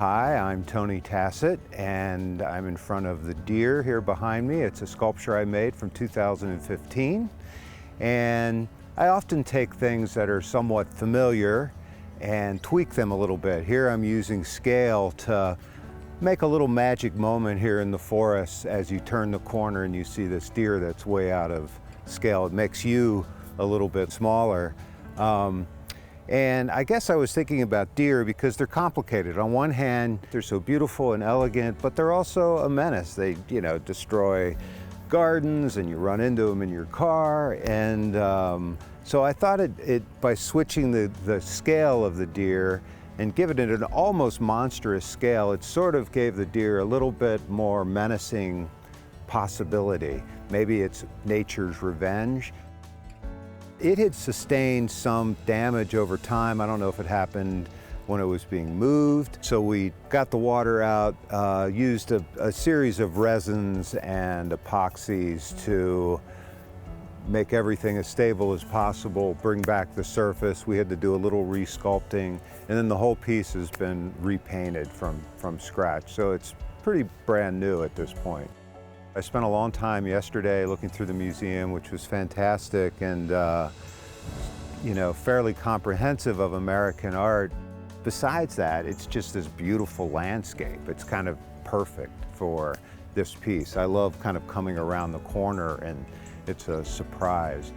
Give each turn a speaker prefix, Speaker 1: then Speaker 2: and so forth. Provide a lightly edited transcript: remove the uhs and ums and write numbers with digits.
Speaker 1: Hi, I'm Tony Tasset, and I'm in front of the deer here behind me. It's a sculpture I made from 2015, and I often take things that are somewhat familiar and tweak them a little bit. Here I'm using scale to make a little magic moment here in the forest as you turn the corner and you see this deer that's way out of scale. It makes you a little bit smaller. And I guess I was thinking about deer because they're complicated. On one hand, they're so beautiful and elegant, but they're also a menace. They, destroy gardens and you run into them in your car. And so I thought by switching the scale of the deer and giving it an almost monstrous scale, it sort of gave the deer a little bit more menacing possibility. Maybe it's nature's revenge. It had sustained some damage over time. I don't know if it happened when it was being moved. So we got the water out, used a series of resins and epoxies to make everything as stable as possible, bring back the surface. We had to do a little resculpting, and then the whole piece has been repainted from scratch. So it's pretty brand new at this point. I spent a long time yesterday looking through the museum, which was fantastic and fairly comprehensive of American art. Besides that, it's just this beautiful landscape. It's kind of perfect for this piece. I love kind of coming around the corner and it's a surprise.